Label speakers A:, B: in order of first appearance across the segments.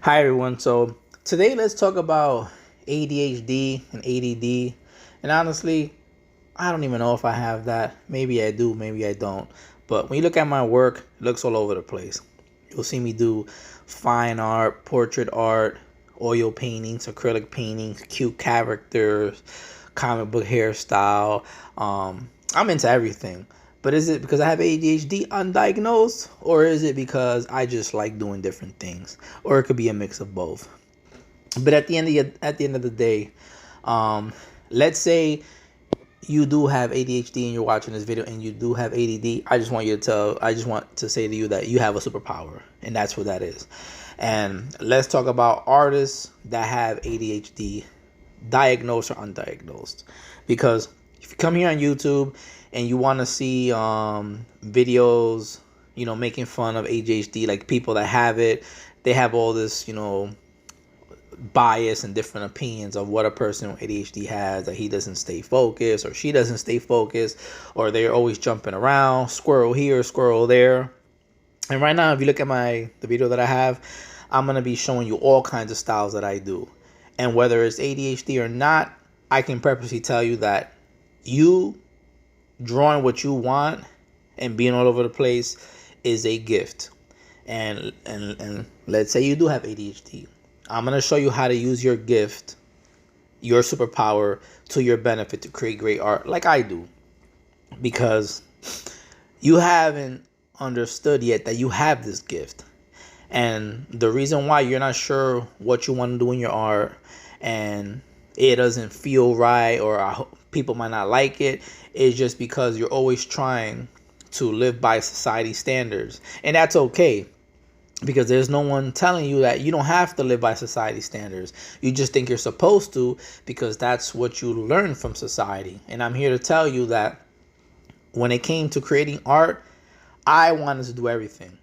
A: Hi everyone. So today let's talk about ADHD and ADD. And honestly, I don't even know if I have that. Maybe I do, maybe I don't. But when you look at my work, it looks all over the place. You'll see me do fine art, portrait art, oil paintings, acrylic paintings, cute characters, comic book hairstyle. I'm into everything. But is it because I have ADHD undiagnosed, or is it because I just like doing different things, or it could be a mix of both? But at the end of the day, um, let's say you do have ADHD and you're watching this video and you do have ADD. I just want to say to you that you have a superpower, and that's what that is. And let's talk about artists that have ADHD, diagnosed or undiagnosed, because if you come here on YouTube and you want to see videos, making fun of ADHD, like people that have it, they have all this, bias and different opinions of what a person with ADHD has, that he doesn't stay focused or she doesn't stay focused, or they're always jumping around, squirrel here, squirrel there. And right now, if you look at the video that I have, I'm going to be showing you all kinds of styles that I do. And whether it's ADHD or not, I can purposely tell you that you drawing what you want and being all over the place is a gift. And let's say you do have ADHD. I'm going to show you how to use your gift, your superpower, to your benefit to create great art like I do. Because you haven't understood yet that you have this gift. And the reason why you're not sure what you want to do in your art, and it doesn't feel right, or people might not like it, is just because you're always trying to live by society standards. And that's okay, because there's no one telling you that you don't have to live by society standards. You just think you're supposed to because that's what you learn from society. And I'm here to tell you that when it came to creating art, I wanted to do everything.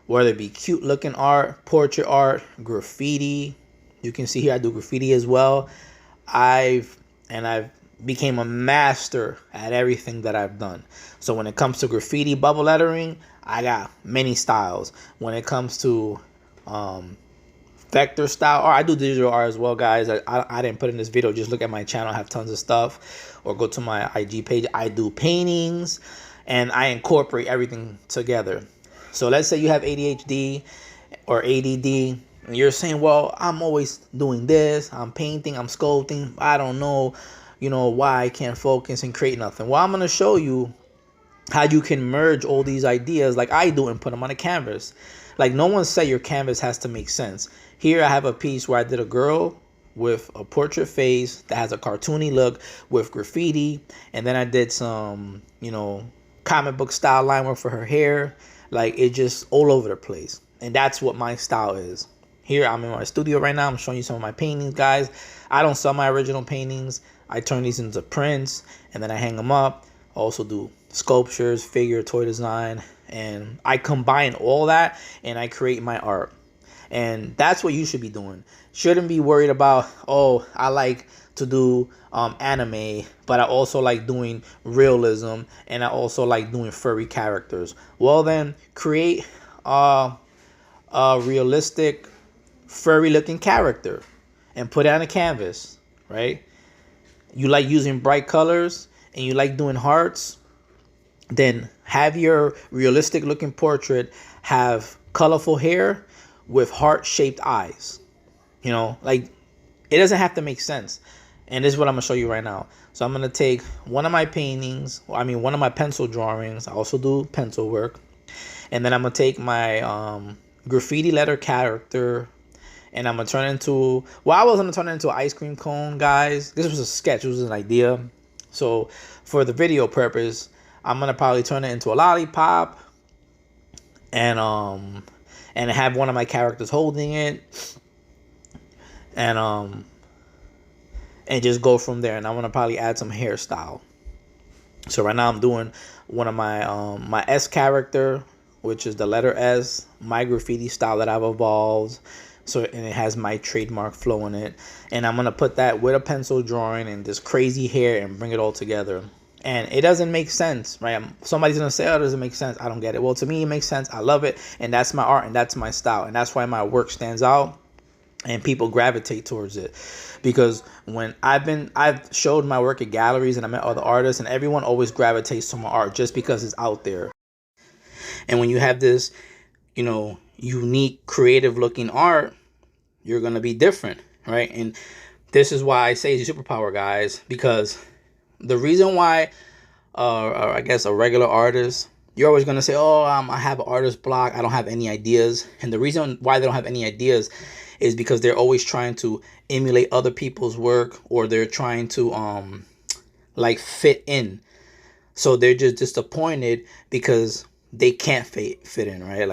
A: Whether it be cute looking art, portrait art, graffiti. You can see here I do graffiti as well. I've became a master at everything that I've done. So when it comes to graffiti, bubble lettering, I got many styles. When it comes to vector style art, I do digital art as well, guys. I didn't put in this video. Just look at my channel. I have tons of stuff. Or go to my IG page. I do paintings, and I incorporate everything together. So let's say you have ADHD or ADD, and you're saying, well, I'm always doing this. I'm painting, I'm sculpting. I don't know, why I can't focus and create nothing. Well, I'm going to show you how you can merge all these ideas like I do and put them on a canvas. Like, no one said your canvas has to make sense. Here I have a piece where I did a girl with a portrait face that has a cartoony look with graffiti. And then I did some, comic book style line work for her hair. Like, it just all over the place. And that's what my style is. Here I'm in my studio right now. I'm showing you some of my paintings, guys. I don't sell my original paintings. I turn these into prints and then I hang them up. I also do sculptures, figure, toy design, and I combine all that and I create my art. And that's what you should be doing. Shouldn't be worried about, oh, I like to do anime, but I also like doing realism, and I also like doing furry characters. Well, then create a realistic furry looking character and put it on a canvas, right? You like using bright colors and you like doing hearts, then have your realistic looking portrait have colorful hair with heart-shaped eyes. Like, it doesn't have to make sense. And this is what I'm going to show you right now. So I'm going to take one of my paintings, one of my pencil drawings. I also do pencil work. And then I'm going to take my graffiti letter character, and I'm going to turn it into, I was going to turn it into an ice cream cone, guys. This was a sketch. It was an idea. So for the video purpose, I'm going to probably turn it into a lollipop, and have one of my characters holding it, and just go from there. And I'm gonna probably add some hairstyle. So right now I'm doing one of my S character, which is the letter S, my graffiti style that I've evolved. So, and it has my trademark flow in it, and I'm gonna put that with a pencil drawing and this crazy hair and bring it all together. And it doesn't make sense, right? Somebody's going to say, oh, it doesn't make sense. I don't get it. Well, to me, it makes sense. I love it. And that's my art and that's my style. And that's why my work stands out. and people gravitate towards it. Because when I've showed my work at galleries and I met other artists, and everyone always gravitates to my art just because it's out there. And when you have this, unique, creative looking art, you're gonna be different, right? And this is why I say it's a superpower, guys, because the reason why, or I guess a regular artist, you're always gonna say, oh, I have an artist block, I don't have any ideas. And the reason why they don't have any ideas is because they're always trying to emulate other people's work, or they're trying to fit in. So they're just disappointed because they can't fit in, right?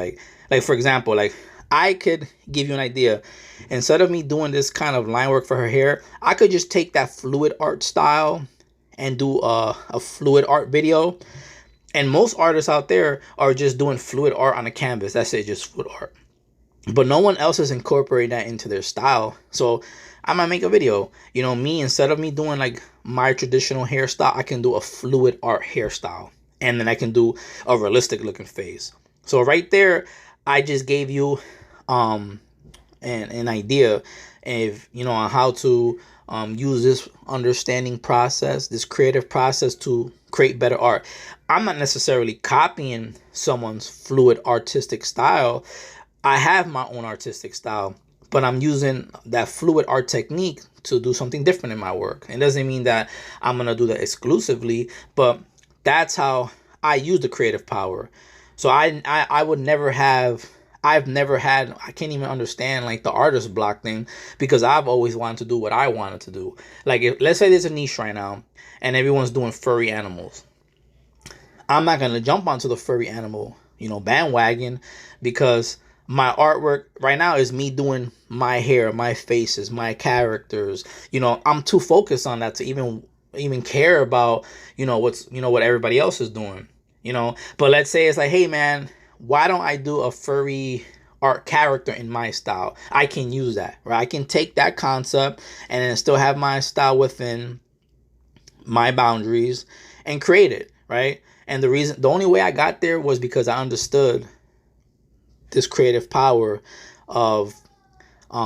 A: Like for example, like I could give you an idea. Instead of me doing this kind of line work for her hair, I could just take that fluid art style and do a fluid art video. And most artists out there are just doing fluid art on a canvas. That's it, just fluid art. But no one else is incorporating that into their style. So I might make a video. Me, instead of me doing like my traditional hairstyle, I can do a fluid art hairstyle. And then I can do a realistic looking face. So right there, I just gave you an idea of, on how to use this understanding process, this creative process to create better art. I'm not necessarily copying someone's fluid artistic style. I have my own artistic style, but I'm using that fluid art technique to do something different in my work. It doesn't mean that I'm going to do that exclusively, but that's how I use the creative power. So I would never have, I've never had, I can't even understand like the artist block thing, because I've always wanted to do what I wanted to do. Like let's say there's a niche right now and everyone's doing furry animals. I'm not going to jump onto the furry animal, bandwagon, because my artwork right now is me doing my hair, my faces, my characters. I'm too focused on that to even care about, what everybody else is doing, But let's say it's like, hey man, why don't I do a furry art character in my style? I can use that, right? I can take that concept and then still have my style within my boundaries and create it, right? And the only way I got there was because I understood this creative power of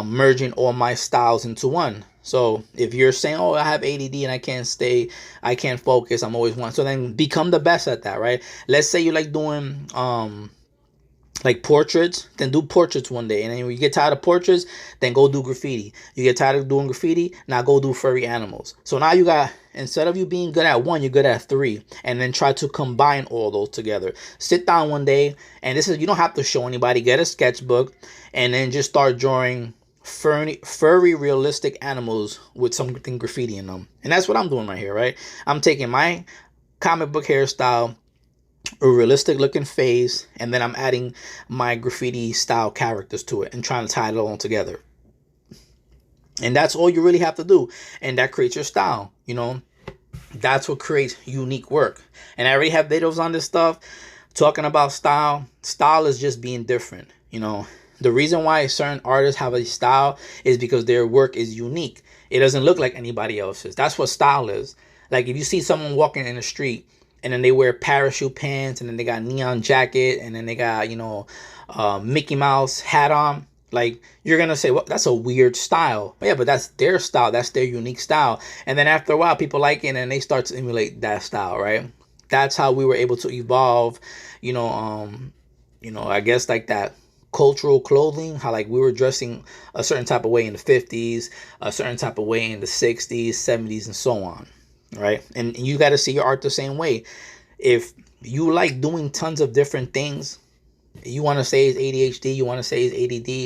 A: merging all my styles into one. So if you're saying, oh, I have ADD and I can't focus, I'm always one. So then become the best at that, right? Let's say you like doing like portraits, then do portraits one day. And then when you get tired of portraits, then go do graffiti. You get tired of doing graffiti, now go do furry animals. So now you got, instead of you being good at one, you're good at three. And then try to combine all those together. Sit down one day, and you don't have to show anybody. Get a sketchbook and then just start drawing furry realistic animals with something graffiti in them. And that's what I'm doing right here, right? I'm taking my comic book hairstyle, a realistic looking face, and then I'm adding my graffiti style characters to it and trying to tie it all together. And that's all you really have to do, and that creates your style. That's what creates unique work. And I already have videos on this stuff talking about style. Style is just being different. The reason why certain artists have a style is because their work is unique. It doesn't look like anybody else's. That's what style is. Like if you see someone walking in the street and then they wear parachute pants, and then they got neon jacket, and then they got, Mickey Mouse hat on, like you're going to say, well, that's a weird style. But yeah, but that's their style. That's their unique style. And then after a while, people like it and they start to emulate that style, right? That's how we were able to evolve, I guess like that cultural clothing, how like we were dressing a certain type of way in the 50s, a certain type of way in the 60s, 70s, and so on. Right? And you got to see your art the same way. If you like doing tons of different things, you want to say it's ADHD, you want to say it's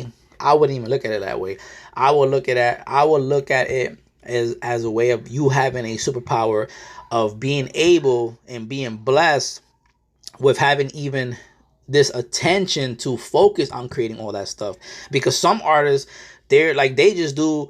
A: ADD, I wouldn't even look at it that way. I would look at it as a way of you having a superpower of being able and being blessed with having even this attention to focus on creating all that stuff. Because some artists, they just do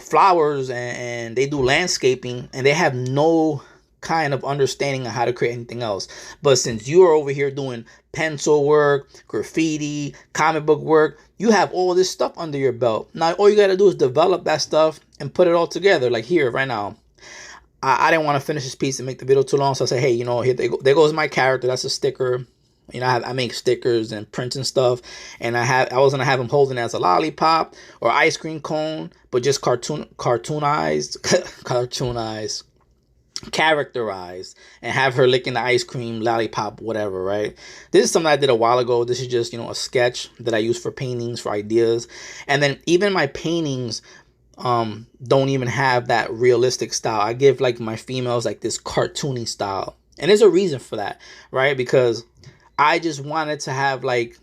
A: flowers and they do landscaping, and they have no kind of understanding of how to create anything else. But since you are over here doing pencil work, graffiti, comic book work, you have all this stuff under your belt. Now all you got to do is develop that stuff and put it all together. Like here right now, I didn't want to finish this piece and make the video too long, so I said, hey, here there goes my character. That's a sticker. You know, I make stickers and prints and stuff, and I was gonna have him holding it as a lollipop or ice cream cone, but just cartoonized, cartoonized, characterized, and have her licking the ice cream, lollipop, whatever, right? This is something I did a while ago. This is just, you know, a sketch that I use for paintings, for ideas. And then even my paintings don't even have that realistic style. I give like my females like this cartoony style. And there's a reason for that, right? Because I just wanted to have like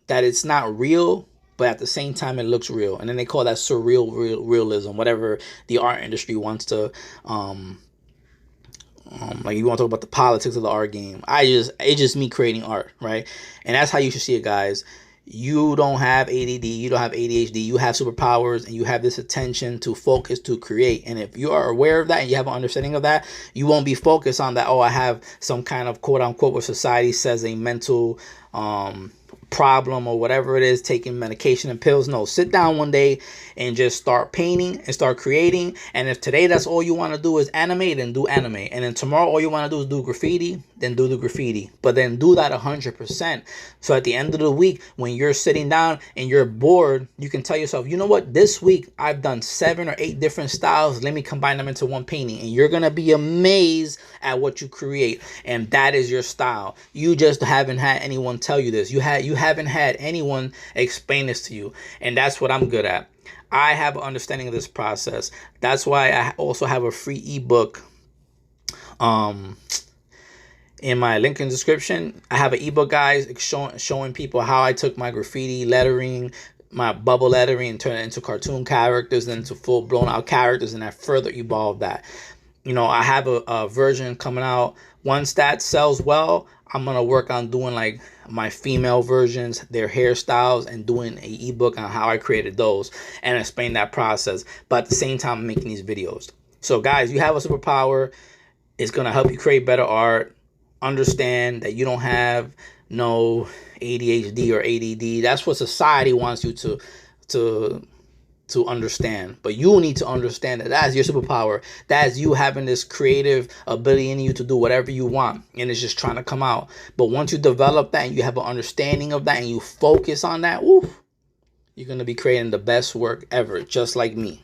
A: that it's not real, but at the same time it looks real. And then they call that surreal realism, whatever the art industry wants to like you want to talk about the politics of the art game. It's just me creating art, right? And that's how you should see it, guys. You don't have ADD, you don't have ADHD, you have superpowers, and you have this attention to focus, to create. And if you are aware of that and you have an understanding of that, you won't be focused on that, oh, I have some kind of quote unquote what society says a mental problem or whatever it is, taking medication and pills. No, sit down one day and just start painting and start creating. And if today that's all you want to do is animate, then do anime. And then tomorrow all you want to do is do graffiti, then do the graffiti. But then do that 100%. So at the end of the week, when you're sitting down and you're bored, you can tell yourself, you know what, this week I've done 7 or 8 different styles. Let me combine them into one painting. And you're going to be amazed at what you create. And that is your style. You just haven't had anyone tell you this. You haven't had anyone explain this to you. And that's what I'm good at. I have an understanding of this process. That's why I also have a free ebook in my link in the description. I have an ebook, guys, showing people how I took my graffiti lettering, my bubble lettering, and turned it into cartoon characters, then into full blown out characters, and I further evolved that. You know, I have a version coming out. Once that sells well, I'm gonna work on doing like my female versions, their hairstyles, and doing an ebook on how I created those and explain that process. But at the same time, I'm making these videos. So guys, you have a superpower. It's gonna help you create better art. Understand that you don't have no ADHD or ADD. That's what society wants you to understand. But you need to understand that that's your superpower. That's you having this creative ability in you to do whatever you want, and it's just trying to come out. But once you develop that and you have an understanding of that and you focus on that, woo, you're going to be creating the best work ever, just like me.